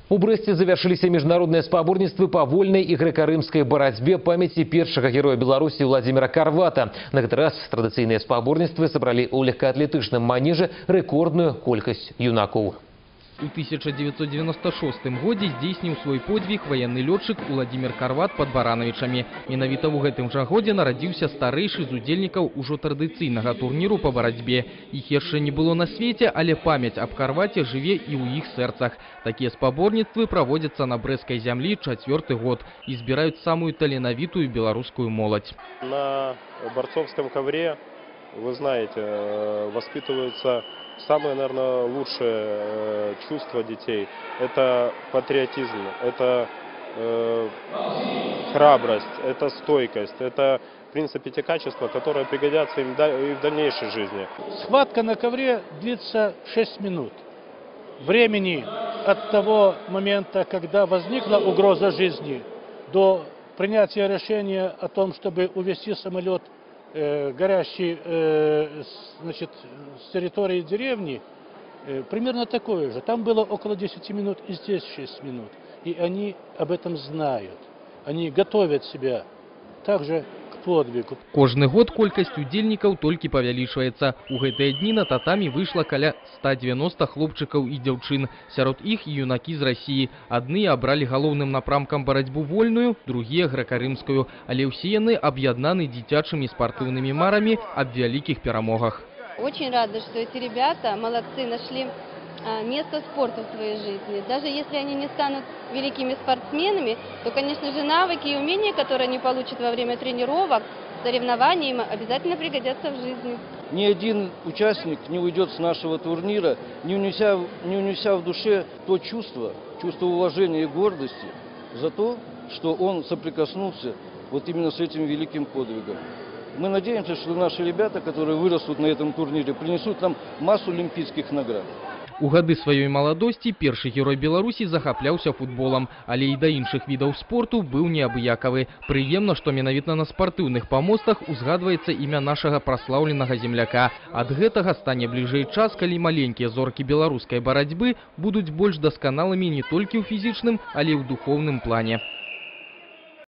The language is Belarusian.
У Бресце завершились международные спаборніцтвы по вольной и греко-рымской борьбе памяти первого героя Беларуси Владимира Карвата. На этот раз традиционные спаборніцтвы собрали у легкоатлетычном манеже рекордную колькость юнаков. У 1996 годзе здзейсніў свой подвиг военный лётчык Владимир Карват под Барановичами. Менавіта ў гэтым жа годзе нарадзіўся старэйшы з удзельнікаў ужо традыцыйнага турніру по барацьбе. Іх яшчэ не было на свеце, але памяць аб Карваце жыве і ў іх сэрцах. Такія спаборніцтвы праводзяцца на брэсцкай зямлі 4-й год і збіраюць самую таленавітую беларускую моладзь. На борцовском ковре, вы знаете, воспитываются самое, наверное, лучшее чувство детей. Это патриотизм, это храбрость, это стойкость, это, в принципе, те качества, которые пригодятся им и в дальнейшей жизни. Схватка на ковре длится 6 минут. Времени от того момента, когда возникла угроза жизни, до принятия решения о том, чтобы увезти самолет горящий с территории деревни, примерно такое же. Там было около 10 минут и здесь 6 минут. И они об этом знают. Они готовят себя также к подвигу. Кожны год колькасць удзельнікаў толькі павялічваецца. У гэтыя дні на татамі выйшла каля 190 хлопчыкаў і дзяўчын. Сярод іх і юнакі з России. Адны абралі галоўным напрамкам барацьбу вольную, другія грэка-рымскую. Але ўсе яны аб'яднаны дзіцячымі спартыўнымі марамі аб вялікіх перамогах. Очень рада, что эти ребята, молодцы, нашли место спорта в своей жизни. Даже если они не станут великими спортсменами, то, конечно же, навыки и умения, которые они получат во время тренировок, соревнований, им обязательно пригодятся в жизни. Ни один участник не уйдет с нашего турнира, не унеся в душе то чувство уважения и гордости за то, что он соприкоснулся вот именно с этим великим подвигом. Мы надеемся, что наши ребята, которые вырастут на этом турнире, принесут нам массу олимпийских наград. У гады сваёй маладосці першы герой Беларусі захапляўся футболам, але і да іншых відаў спорту быў неабыякавы. Прыемна, што менавіта на спартыўных памостах узгадваецца імя нашага праслаўленага земляка. Ад гэтага стане бліжэй час, калі маленькія зоркі беларускай барацьбы будуць больш дасканалымі не толькі ў фізічным, але і ў духоўным плане.